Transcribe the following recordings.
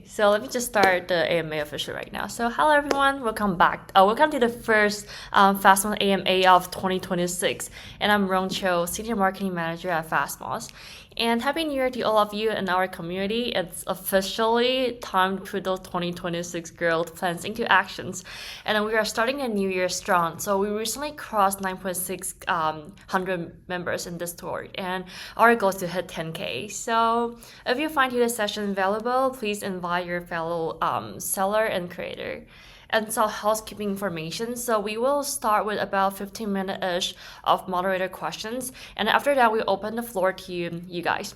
so let me just start the AMA official right now. So hello everyone, welcome back. Welcome to the first FastMoss AMA of 2026. And I'm Rong Cho, Senior Marketing Manager at FastMoss. And Happy New Year to all of you in our community. It's officially time to put those 2026 growth plans into actions. And we are starting a new year strong. So we recently crossed 9.6 hundred members in Discord. And our goal is to hit 10K. So if you find today's session valuable, please invite your fellow seller and creator. And so housekeeping information. So we will start with about 15 minutes-ish of moderator questions. And after that, we open the floor to you guys.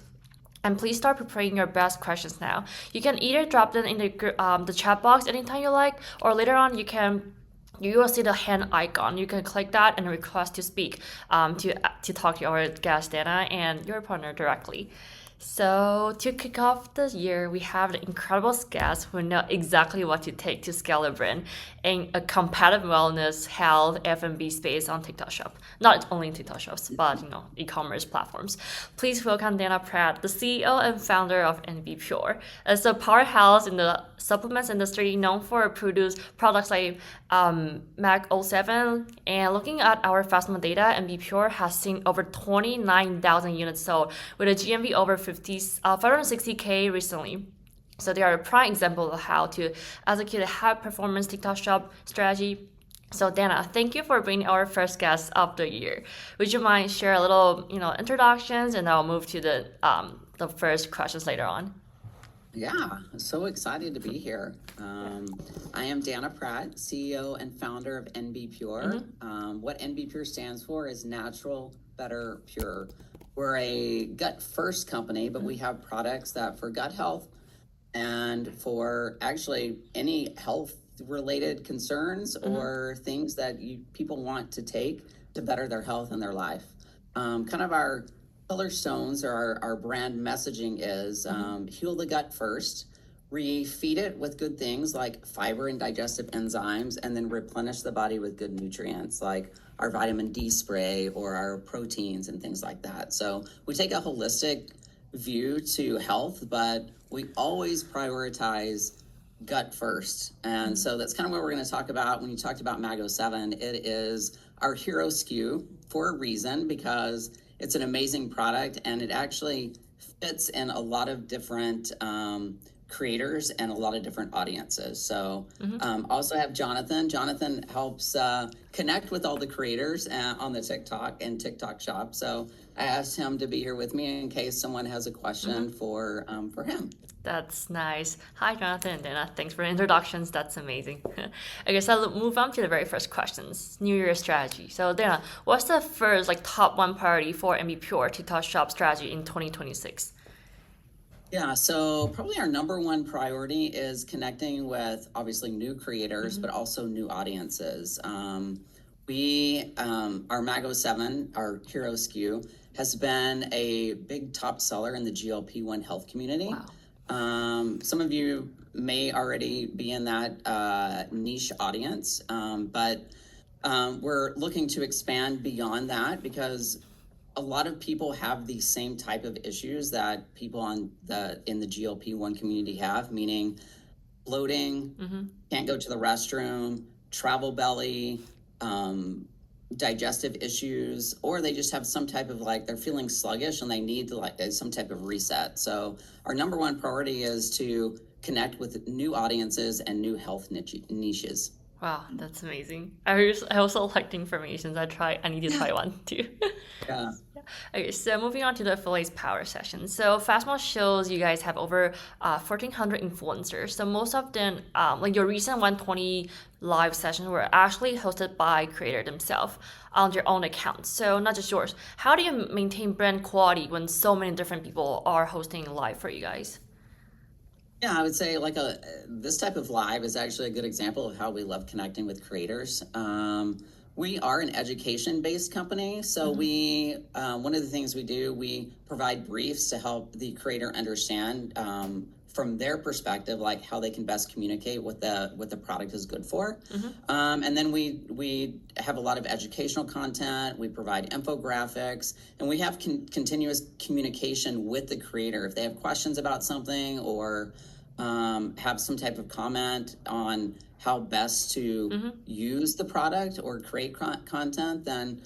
And please start preparing your best questions now. You can either drop them in the chat box anytime you like, or later on you will see the hand icon. You can click that and request to speak to talk to our guest Dana and your partner directly. So to kick off the year, we have an incredible guests who know exactly what to take to scale a brand in a competitive wellness, health, F&B space on TikTok Shop. Not only TikTok Shops, but e-commerce platforms. Please welcome Dana Pratt, the CEO and founder of NBPURE. As a powerhouse in the supplements industry, known for produce products like Mag 07. And looking at our FastMoss data, NBPURE has seen over 29,000 units sold with a GMV over 560K recently. So they are a prime example of how to execute a high-performance TikTok Shop strategy. So Dana, thank you for being our first guest of the year. Would you mind share a little, introductions, and I'll move to the first questions later on. Yeah, so excited to be here. I am Dana Pratt, CEO and founder of NBPURE. What NBPURE stands for is Natural, Better, Pure. We're a gut-first company, but we have products that for gut health and for actually any health-related concerns or things that people want to take to better their health and their life. Kind of our color stones or our brand messaging is heal the gut first, refeed it with good things like fiber and digestive enzymes, and then replenish the body with good nutrients like our vitamin D spray or our proteins and things like that. So we take a holistic view to health, but we always prioritize gut first. And so that's kind of what we're going to talk about. When you talked about Mag 07, it is our hero SKU for a reason, because it's an amazing product and it actually fits in a lot of different creators and a lot of different audiences. So also have Jonathan. Jonathan helps connect with all the creators on the TikTok and TikTok Shop. So I asked him to be here with me in case someone has a question for him. That's nice. Hi, Jonathan and Dana. Thanks for the introductions. That's amazing. I guess I'll move on to the very first questions. New Year strategy. So, Dana, what's the first top one priority for NBPURE TikTok Shop strategy in 2026? Yeah, so probably our number one priority is connecting with obviously new creators, but also new audiences. Our Mag 07, our hero SKU, has been a big top seller in the GLP-1 health community. Wow. Some of you may already be in that niche audience, but we're looking to expand beyond that because a lot of people have the same type of issues that people in the GLP-1 community have, meaning bloating, can't go to the restroom, travel belly, digestive issues, or they just have some type of they're feeling sluggish and they need some type of reset. So our number one priority is to connect with new audiences and new health niches. Wow, that's amazing. I also like the information. I need to try one too. Yeah. Okay, so moving on to the affiliates power session. So FastMoss shows you guys have over 1,400 influencers. So most of them, your recent 120 live sessions were actually hosted by creator themselves on their own account. So not just yours. How do you maintain brand quality when so many different people are hosting live for you guys? Yeah, I would say this type of live is actually a good example of how we love connecting with creators. We are an education-based company, so we one of the things we do, we provide briefs to help the creator understand from their perspective, how they can best communicate what the product is good for. And then we have a lot of educational content. We provide infographics, and we have continuous communication with the creator if they have questions about something or have some type of comment on how best to use the product or create content, then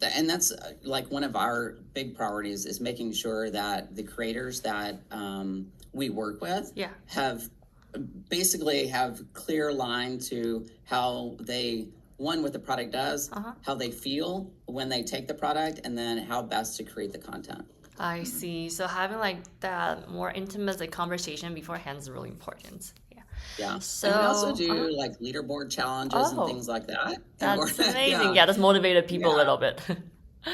and that's like one of our big priorities is making sure that the creators that we work with Yeah. have basically have clear line to how they what the product does, how they feel when they take the product, and then how best to create the content. I see. So having like that more intimate like conversation beforehand is really important. Yeah. Yeah. So And we also do like leaderboard challenges and oh, things like that. that's amazing. Yeah. Yeah, that's motivated people a Yeah. little bit.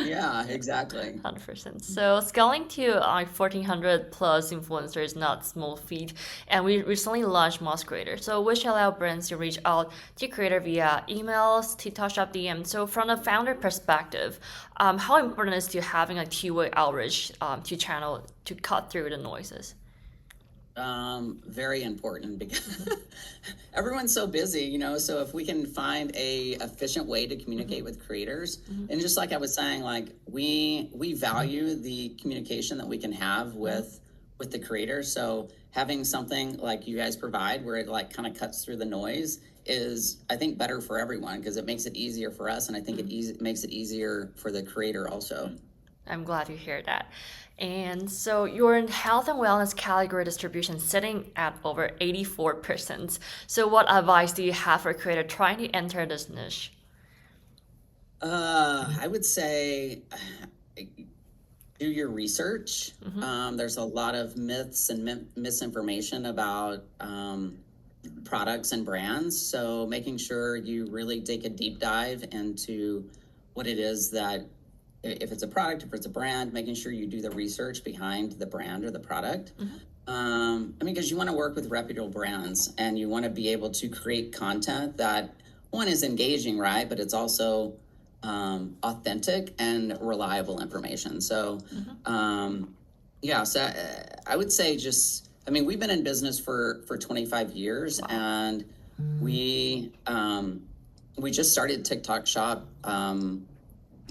Yeah, exactly. 100%. So scaling to like 1,400 plus influencers is not small feat, and we recently launched Moss Creator, so which allow brands to reach out to creator via emails, TikTok Shop DM. So from a founder perspective, how important is to having a two-way outreach to channel to cut through the noises? Very important because everyone's so busy, so if we can find a efficient way to communicate with creators, and just like I was saying, like we value the communication that we can have with the creators. So having something like you guys provide where it like kind of cuts through the noise is, I think, better for everyone because it makes it easier for us, and I think it makes it easier for the creator also. I'm glad to hear that. And so you're in health and wellness category distribution sitting at over 84%. So what advice do you have for a creator trying to enter this niche? I would say do your research. There's a lot of myths and misinformation about products and brands. So making sure you really take a deep dive into what it is that, if it's a product, if it's a brand, making sure you do the research behind the brand or the product. Because you want to work with reputable brands and you want to be able to create content that, one, is engaging, right? But it's also authentic and reliable information. So, so I would say we've been in business for 25 years, and we just started TikTok Shop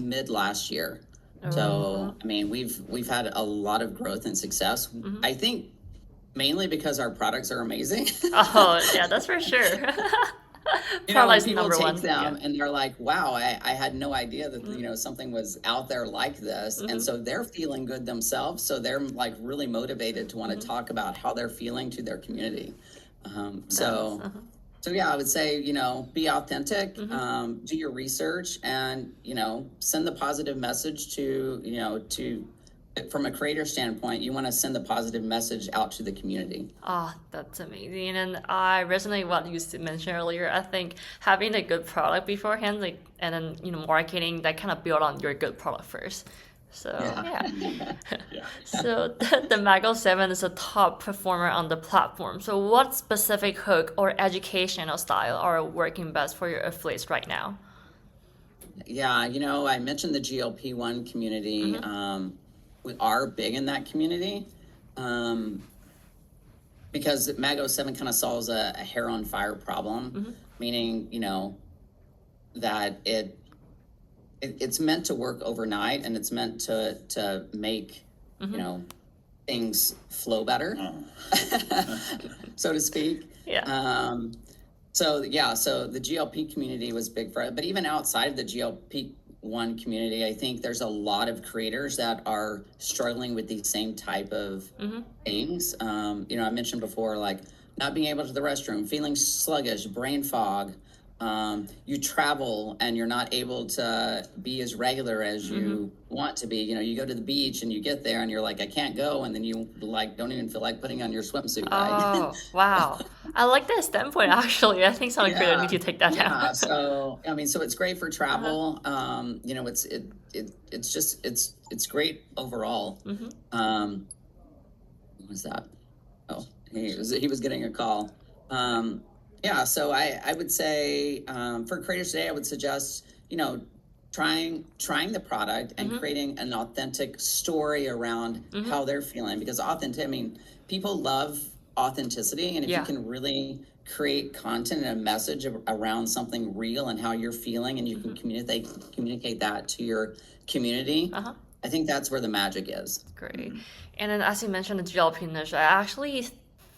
mid last year. So we've had a lot of growth and success. I think mainly because our products are amazing. Oh, yeah, that's for sure. When people take them and they're like, wow, I had no idea that something was out there like this. And so they're feeling good themselves, so they're like really motivated to want to talk about how they're feeling to their community. So yeah, I would say, be authentic, do your research, and, send the positive message from a creator standpoint, you want to send the positive message out to the community. That's amazing. And I resonate what you mentioned earlier. I think having a good product beforehand, and then, marketing that kind of build on your good product first. So yeah. So the Mago 7 is a top performer on the platform. So what specific hook or educational style are working best for your affiliates right now? Yeah, I mentioned the GLP-1 community. We are big in that community because Mago 7 kind of solves a hair on fire problem, meaning, that it's meant to work overnight, and it's meant to make things flow better, so to speak. So the GLP community was big for it, but even outside of the GLP-1 community, I think there's a lot of creators that are struggling with these same type of things. I mentioned before, like not being able to the restroom, feeling sluggish, brain fog. You travel and you're not able to be as regular as you want to be. You go to the beach and you get there and you're like, I can't go. And then you don't even feel like putting on your swimsuit. Right? Oh, wow. I like that standpoint, actually. I think some creators need to take that down. So it's great for travel. It's great overall. What was that? Oh, he was getting a call. So I would say for creators today, I would suggest, trying the product and creating an authentic story around how they're feeling, because people love authenticity. And if you can really create content and a message around something real and how you're feeling, and you can communicate that to your community, I think that's where the magic is. Great. And then as you mentioned the GLP niche, I actually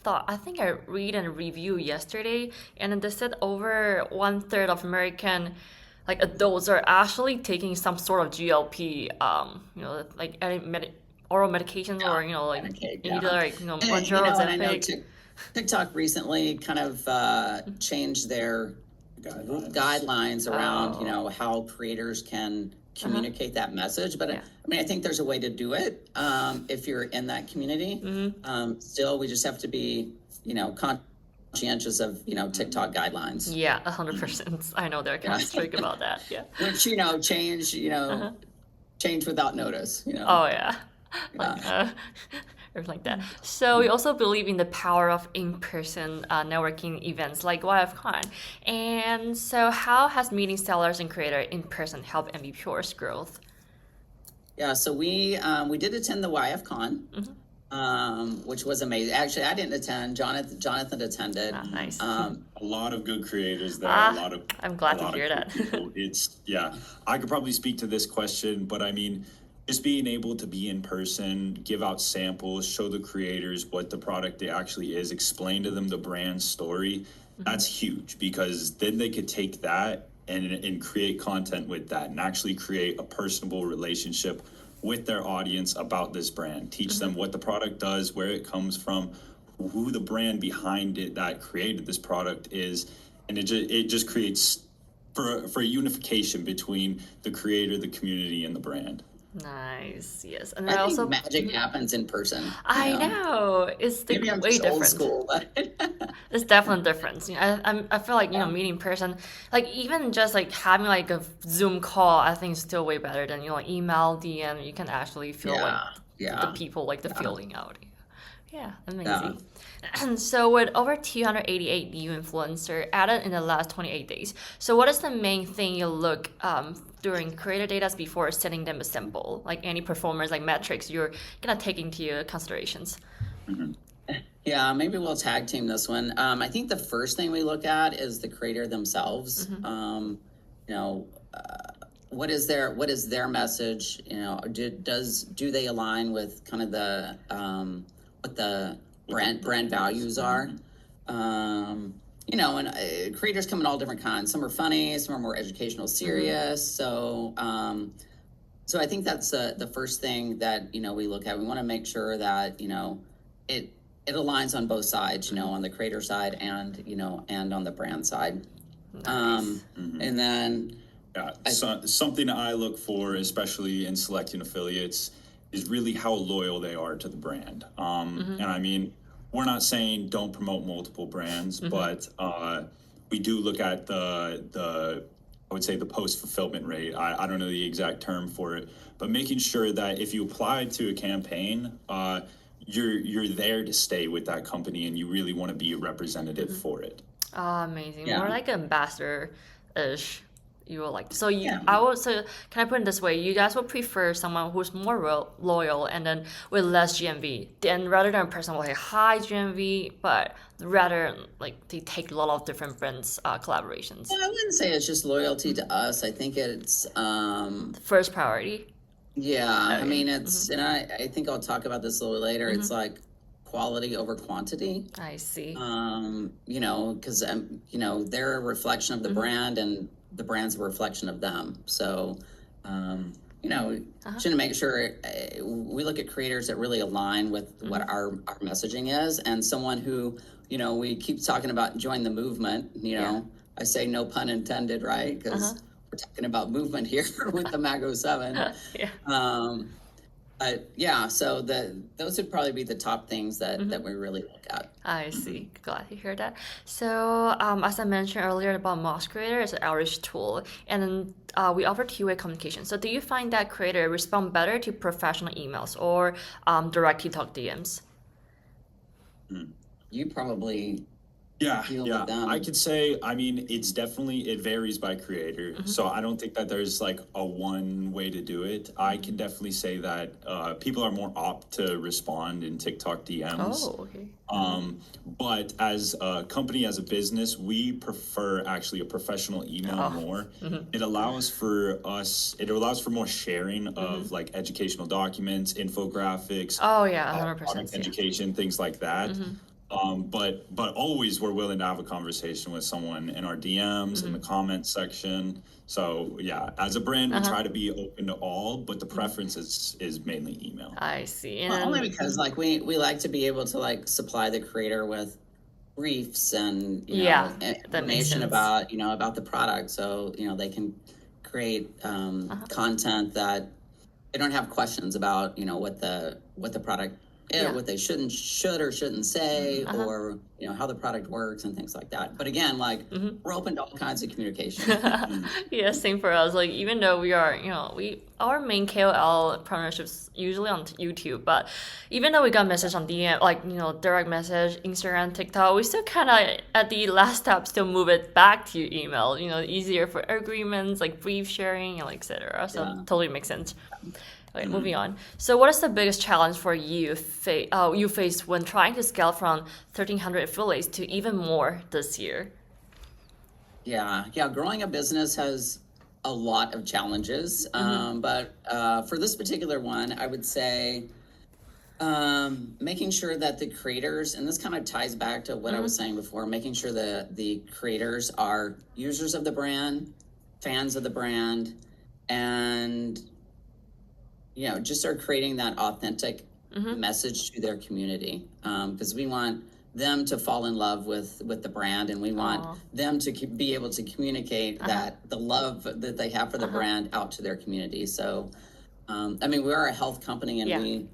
I think I read a review yesterday, and then they said over 1/3 of American like adults are actually taking some sort of GLP, like any oral medications or like Medicaid, either yeah. like And, Mounjaro, and I know Ozempic. TikTok recently kind of changed their guidelines around, Oh, how creators can uh-huh, communicate that message. But yeah. I mean, I think there's a way to do it if you're in that community. Still, we just have to be, conscientious of, TikTok guidelines, Yeah, 100%. I know they're kind of strict about that. Yeah. which, change, Uh-huh. change without notice. Oh yeah. Like Yeah. everything like that. So we also believe in the power of in-person networking events like YFCon. And so how has meeting sellers and creator in person helped NBPure's growth? Yeah, so we did attend the YFCon, which was amazing. Actually, I didn't attend. Jonathan attended. Ah, nice. Um, A lot of good creators there, Ah, I'm a glad to lot of hear cool that. people. Yeah, I could probably speak to this question, but I mean, just being able to be in person, give out samples, show the creators what the product actually is, explain to them the brand story, that's huge because then they could take that and create content with that and actually create a personable relationship with their audience about this brand. Teach them what the product does, where it comes from, who the brand behind it that created this product is, and it just creates for a unification between the creator, the community, and the brand. Nice. Yes. And I I think also magic happens in person. I know it's Maybe I'm way just old different. school, but It's definitely different. I feel like meeting in person, like even just like having like a Zoom call, I think is still way better than like email, DM. You can actually feel like yeah, the yeah, people like the yeah, feeling out. Yeah, yeah. amazing. And so with over 288 new influencer added in the last 28 days, so what is the main thing you look during creator data before setting them a sample? Like any performance, like metrics you're gonna take into your considerations. Yeah, maybe we'll tag team this one. I think the first thing we look at is the creator themselves. You know, what is their message? Do they align with kind of the what the brand values are? And creators come in all different kinds. Some are funny, some are more educational, serious. So I think that's the first thing that we look at. We want to make sure that it aligns on both sides, on the creator side and on the brand side. Nice. And then Yeah, so, something I look for, especially in selecting affiliates, is really how loyal they are to the brand. And I mean, we're not saying don't promote multiple brands, but we do look at the I would say the post fulfillment rate. I don't know the exact term for it, but making sure that if you apply to a campaign, you're there to stay with that company and you really want to be a representative for it. Oh, amazing. More yeah, like ambassador-ish. You will like so yeah. I would so can I put it this way? You guys would prefer someone who's more loyal and then with less GMV, then rather than a person with a high GMV, but rather like they take a lot of different brands collaborations. Well, I wouldn't say it's just loyalty to us. I think it's First priority. yeah. I Okay. mean, and I think I'll talk about this a little later. It's like quality over quantity. I see. Because they're a reflection of the brand, and the brand's a reflection of them. So, should make sure we look at creators that really align with what our messaging is, and someone who, we keep talking about join the movement. Yeah. I say no pun intended, right? Because we're talking about movement here with the Mago 7. Yeah. Yeah, so those would probably be the top things that we really look at. I see. Glad to hear that. So, as I mentioned earlier about Moss Creator, it's an outreach tool, and then we offer two-way communication. So, do you find that creator respond better to professional emails or direct TikTok DMs? You probably Yeah, deal yeah. with them. I could say, I mean, it varies by creator. So I don't think that there's like a one way to do it. I can definitely say that people are more apt to respond in TikTok DMs. Oh, okay. But as a company, as a business, we prefer actually a professional email more. It allows for more sharing of like educational documents, infographics, Oh, yeah, product 100%. Yeah. education, things like that. But always we're willing to have a conversation with someone in our DMs in the comments section. So yeah, as a brand, we try to be open to all, but the preference is mainly email. I see. Well, only And because like we like to be able to like supply the creator with briefs and yeah, that makes information sense. about about the product, so they can create content that they don't have questions about what the product Yeah. what they should or shouldn't say, or how the product works and things like that. But again, like we're open to all kinds of communication. Yeah, same for us. Like even though we are, our main KOL partnerships usually on YouTube, but even though we got message on DM, like direct message, Instagram, TikTok, we still kind of at the last step still move it back to email. Easier for agreements, like brief sharing, and etc. So totally makes sense. Okay, moving on. So, what is the biggest challenge for you faced when trying to scale from 1,300 affiliates to even more this year? Yeah, growing a business has a lot of challenges, but for this particular one, I would say making sure that the creators, and this kind of ties back to what I was saying before, making sure that the creators are users of the brand, fans of the brand, and just are creating that authentic message to their community, because we want them to fall in love with the brand, and we want them to be able to communicate that the love that they have for the brand out to their community. So I mean, we are a health company, and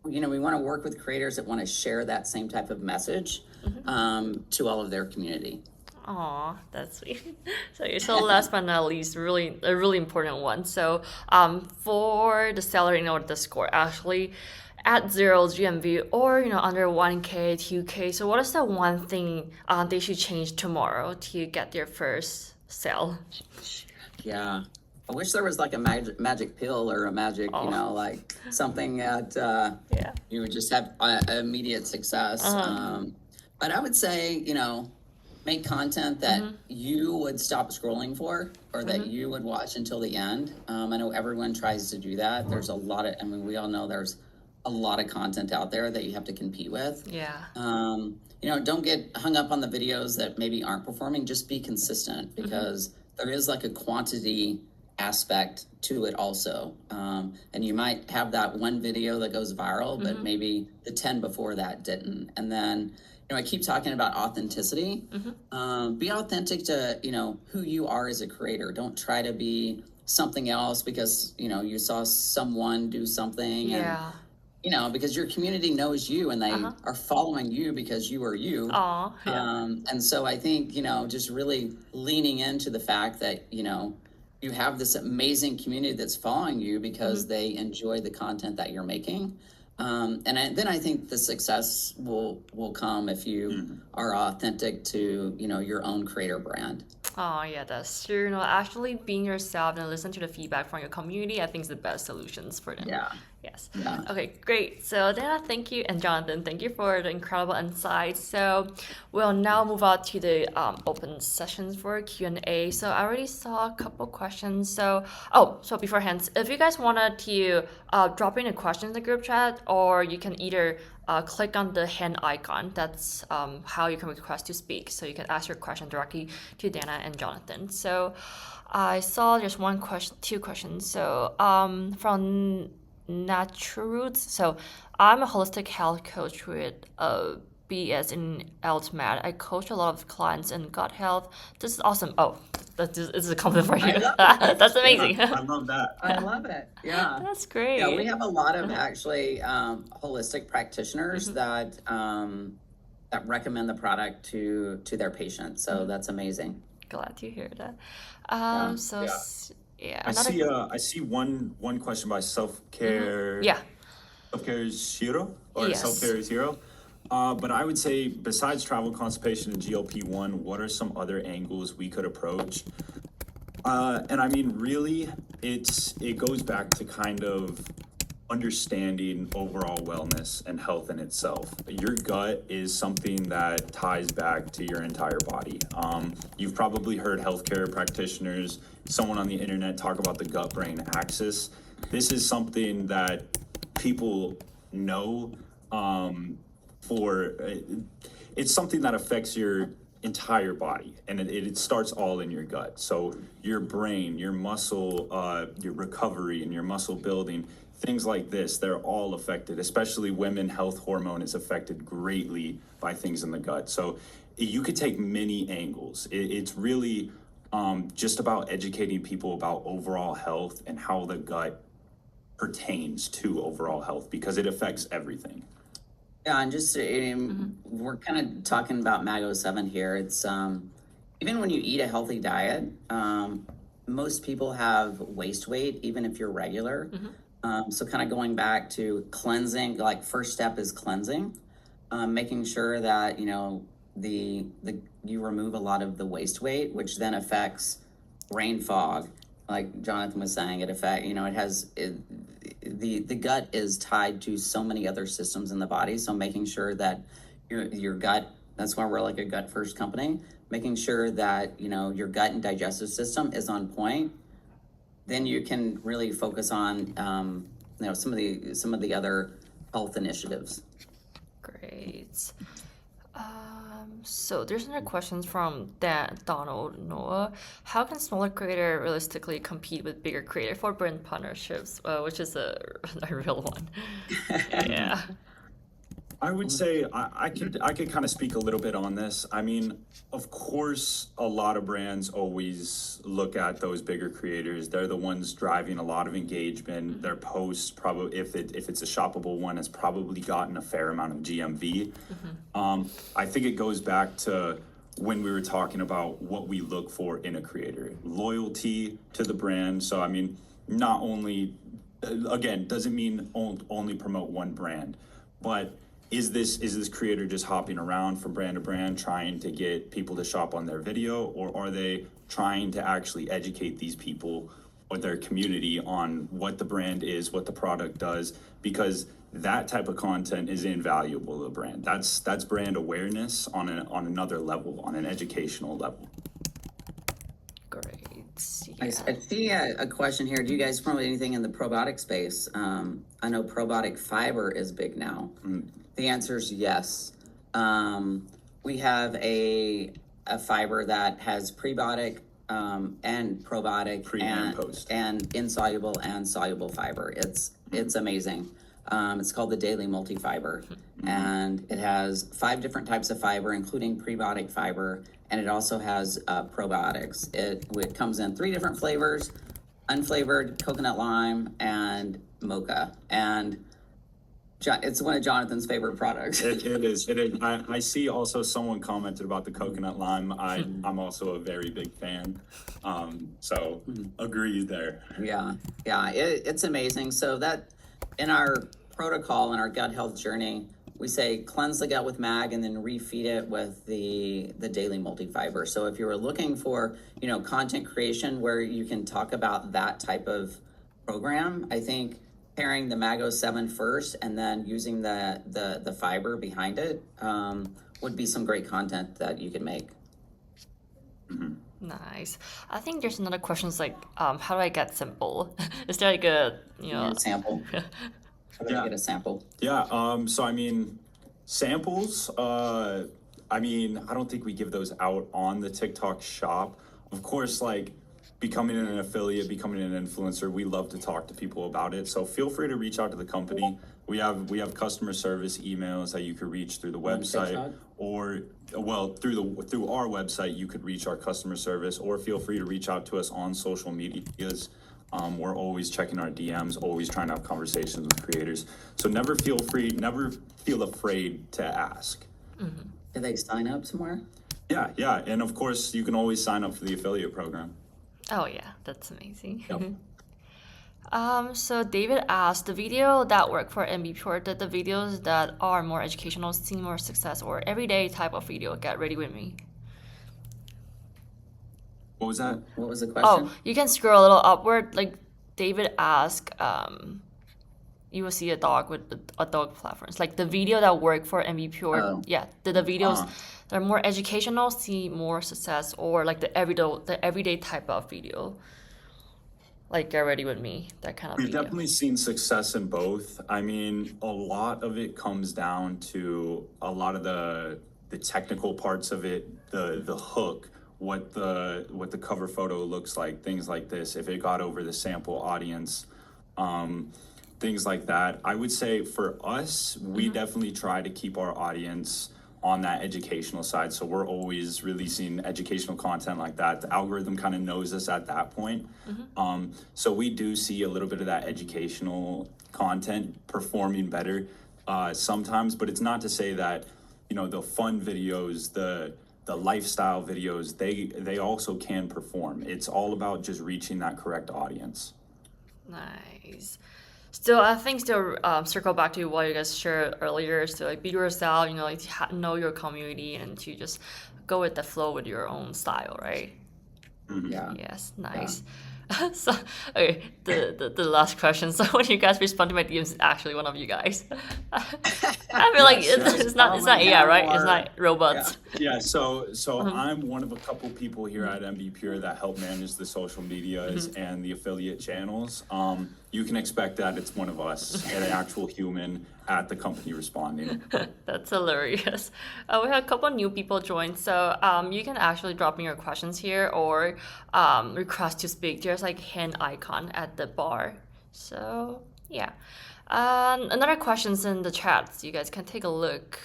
we want to work with creators that want to share that same type of message to all of their community. Aw, that's sweet. So last but not least, a really important one. So for the salary note, the score actually at 0 GMV or under 1K, 2K. So what is the one thing they should change tomorrow to get their first sale? Yeah. I wish there was like a magic pill or a magic, like something that you would just have immediate success. But I would say, make content that you would stop scrolling for, or that you would watch until the end. I know everyone tries to do that. There's a lot of, we all know there's a lot of content out there that you have to compete with. Yeah. Don't get hung up on the videos that maybe aren't performing. Just be consistent, because there is like a quantity aspect to it also. And you might have that one video that goes viral, but maybe the 10 before that didn't. And then, I keep talking about authenticity. Be authentic to, who you are as a creator. Don't try to be something else because, you saw someone do something. Yeah. And, because your community knows you, and they are following you because you are you. Aw, yeah. And so I think, just really leaning into the fact that, you have this amazing community that's following you because they enjoy the content that you're making. And then I think the success will come if you are authentic to, your own creator brand. Oh, yeah, that's true. Actually being yourself and listen to the feedback from your community, I think is the best solutions for them. Yeah. Yes. Yeah. Okay, great. So Dana, thank you, and Jonathan, thank you for the incredible insights. So we'll now move on to the open sessions for Q&A. So I already saw a couple questions. So beforehand, if you guys wanted to drop in a question in the group chat, or you can either click on the hand icon. That's how you can request to speak. So you can ask your question directly to Dana and Jonathan. So I saw just two questions. So from Natural Roots. So I'm a holistic health coach with a BS in LTMAT. I coach a lot of clients in gut health. This is awesome. Oh, this is a compliment for you. That's amazing. Yeah, I love that. I love it. Yeah. That's great. Yeah, we have a lot of actually holistic practitioners that recommend the product to their patients. So that's amazing. Glad to hear that. Yeah. I see one question by self-care. Yeah. Self-care is hero, or Yes. self-care is hero. But I would say, besides travel, constipation, and GLP-1, what are some other angles we could approach? And I mean, really, it goes back to kind of understanding overall wellness and health in itself. Your gut is something that ties back to your entire body. You've probably heard healthcare practitioners, someone on the internet talk about the gut-brain axis. This is something that people know, for it's something that affects your entire body, and it starts all in your gut. So your brain, your muscle, your recovery and your muscle building, things like this, they're all affected. Especially women, health hormone is affected greatly by things in the gut. So you could take many angles. It's really just about educating people about overall health and how the gut pertains to overall health, because it affects everything. Yeah, and just we're kind of talking about Mago 7 here. It's even when you eat a healthy diet, most people have waist weight, even if you're regular. So kind of going back to cleansing, like first step is cleansing, making sure that you remove a lot of the waist weight, which then affects brain fog. Like Jonathan was saying, the gut is tied to so many other systems in the body. So making sure that your gut, that's why we're like a gut first company, making sure that, your gut and digestive system is on point. Then you can really focus on, some of the other health initiatives. Great. So there's another question from Donald Noah. How can smaller creator realistically compete with bigger creator for brand partnerships, which is a real one? Yeah. I would say I could kind of speak a little bit on this. I mean, of course, a lot of brands always look at those bigger creators. They're the ones driving a lot of engagement. Their posts, probably if it's a shoppable one, has probably gotten a fair amount of GMV. I think it goes back to when we were talking about what we look for in a creator: loyalty to the brand. So I mean, not only, again, doesn't mean only promote one brand, but is this creator just hopping around from brand to brand trying to get people to shop on their video, or are they trying to actually educate these people or their community on what the brand is, what the product does? Because that type of content is invaluable to the brand. That's brand awareness on another level, on an educational level. Great. I see a question here. Do you guys promote anything in the probiotic space? I know probiotic fiber is big now. The answer is yes. We have a fiber that has prebiotic and probiotic Pre and post, and insoluble and soluble fiber. It's amazing. It's called the Daily Multifiber, and it has 5 different types of fiber, including prebiotic fiber, and it also has probiotics. It comes in 3 different flavors: unflavored, coconut lime, and mocha. And it's one of Jonathan's favorite products. It is. I see also someone commented about the coconut lime. I'm also a very big fan. So agree there. Yeah. It's amazing. So that in our protocol, in our gut health journey, we say cleanse the gut with MAG and then refeed it with the Daily Multifiber. So if you were looking for, content creation where you can talk about that type of program, I think pairing the Mago 7 first and then using the fiber behind it would be some great content that you could make. Nice. I think there's another question. It's like, how do I get sample? Is there like a Sample? How do I get a sample? Yeah. So I mean, samples. I don't think we give those out on the TikTok shop. Of course, like becoming an affiliate, becoming an influencer, we love to talk to people about it. So feel free to reach out to the company. We have customer service emails that you could reach through the website, or through our website you could reach our customer service, or feel free to reach out to us on social medias. We're always checking our DMs, always trying to have conversations with creators. So never feel afraid to ask. Do they sign up somewhere? Yeah, and of course you can always sign up for the affiliate program. Oh yeah, that's amazing. Yep. So David asked, the video that work for NBPURE, did the videos that are more educational see more success, or everyday type of video get ready with me? What was that? What was the question? Oh, you can scroll a little upward. Like David asked, you will see a dog with a dog platforms. Like the video that work for NBPURE, did the videos that are more educational see more success, or like the everyday type of video? like Get Ready With Me, that kind of We've video? definitely seen success in both. I mean, a lot of it comes down to a lot of the technical parts of it, the hook, what the cover photo looks like, things like this. If it got over the sample audience, things like that. I would say for us, we definitely try to keep our audience on that educational side. So we're always releasing educational content like that. The algorithm kind of knows us at that point. So we do see a little bit of that educational content performing better sometimes, but it's not to say that, you know, the fun videos, the lifestyle videos, they also can perform. It's all about just reaching that correct audience. Nice. Still, I think still circle back to what you guys shared earlier. So like be yourself, you know, like know your community and to just go with the flow with your own style, right? Yeah. Yes, nice. So okay, the last question. So when you guys respond to my DMs, actually one of you guys. I feel like Yes, it's not AI, right? It's not robots. Yeah, so I'm one of a couple people here at NBPURE that help manage the social medias and the affiliate channels. You can expect that it's one of us, an actual human at the company responding. That's hilarious. We have a couple new people join, so you can actually drop in your questions here or request to speak. There's like hand icon at the bar. So yeah. Another questions in the chat. So you guys can take a look.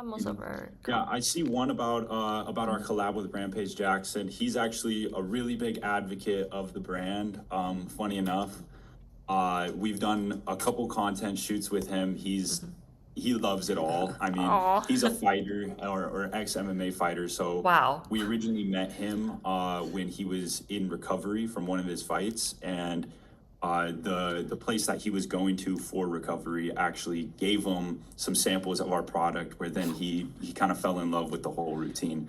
Most of our Yeah, I see one about our collab with Rampage Jackson. He's actually a really big advocate of the brand. Funny enough, we've done a couple content shoots with him. He loves it all. I mean, Aw. he's a fighter or ex MMA fighter. So Wow. we originally met him when he was in recovery from one of his fights, and the place that he was going to for recovery actually gave him some samples of our product, where then he kind of fell in love with the whole routine.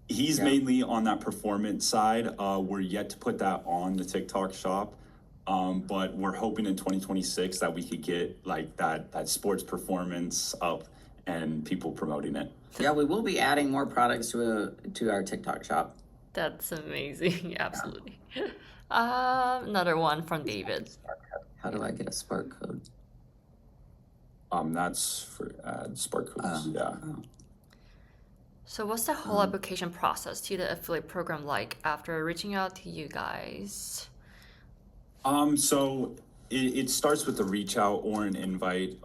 He's mainly on that performance side. We're yet to put that on the TikTok shop. But we're hoping in 2026 that we could get like that sports performance up and people promoting it. Yeah, we will be adding more products to our TikTok shop. That's amazing. Absolutely. Another one from David. How do I get a Spark code? That's for Spark codes. Yeah. So what's the whole application process to the affiliate program like after reaching out to you guys? So it starts with a reach out or an invite.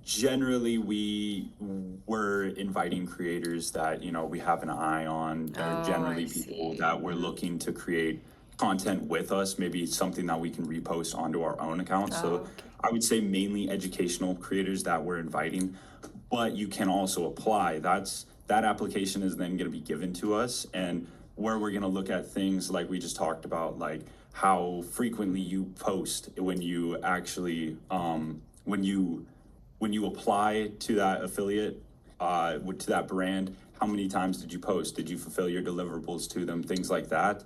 Generally, we're inviting creators that, you know, we have an eye on. They're generally people that we're looking to create content with us, maybe something that we can repost onto our own account. So I would say mainly educational creators that we're inviting, but you can also apply. That application is then going to be given to us, and where we're going to look at things like we just talked about, like how frequently you post when you actually when you apply to that affiliate to that brand. How many times did you post? Did you fulfill your deliverables to them? Things like that.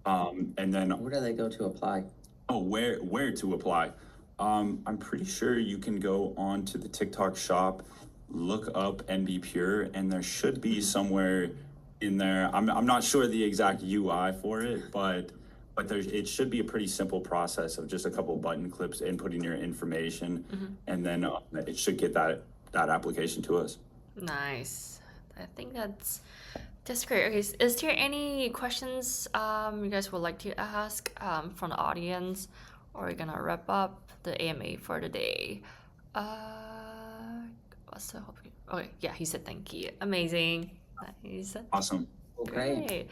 And then Where do they go to apply? where to apply? I'm pretty sure you can go on to the TikTok shop, look up NBPURE, and there should be somewhere in there. I'm not sure the exact UI for it, but it should be a pretty simple process of just a couple button clicks, inputting your information, and then it should get that application to us. Nice. I think that's great. Okay, is there any questions you guys would like to ask from the audience, or we're gonna wrap up the AMA for the day? What's the hope? Okay, yeah, he said thank you. Amazing. Nice. Awesome. Well, great.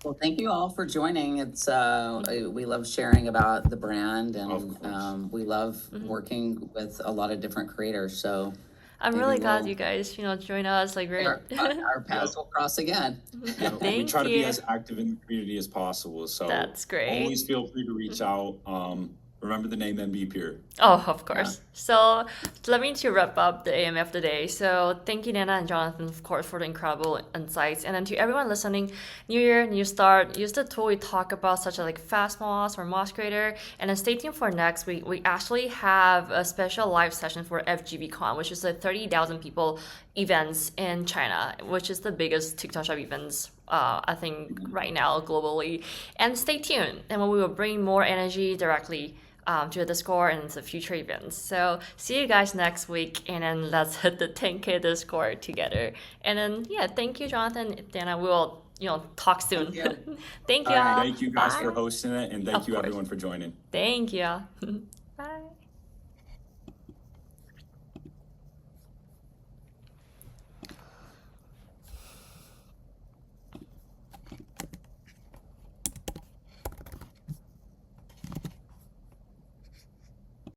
Well, thank you all for joining. It's we love sharing about the brand, and we love working with a lot of different creators. So I'm maybe really glad we'll- you guys, join us. Like, very. our paths will cross again. We Thank try to be you. as active in the community as possible. So That's great. always feel free to reach out. Remember the name NBPURE. Oh, of course. So let me to wrap up the AMA of the day. So thank you, Nana and Jonathan, of course, for the incredible insights. And then to everyone listening, new year, new start, use the tool we talk about, such as like FastMoss or Moss Creator. And then stay tuned for next week. We actually have a special live session for FGBCon, which is like 30,000 people events in China, which is the biggest TikTok Shop events, I think, right now globally. And stay tuned, and we will bring more energy directly to the Discord and the future events. So see you guys next week, and then let's hit the 10K Discord together. And then yeah, thank you, Jonathan. Dana, we will talk soon. Thank you. Thank you All right. all. Thank you guys Bye. for hosting it, and thank Of you course. everyone for joining. Thank you. Bye.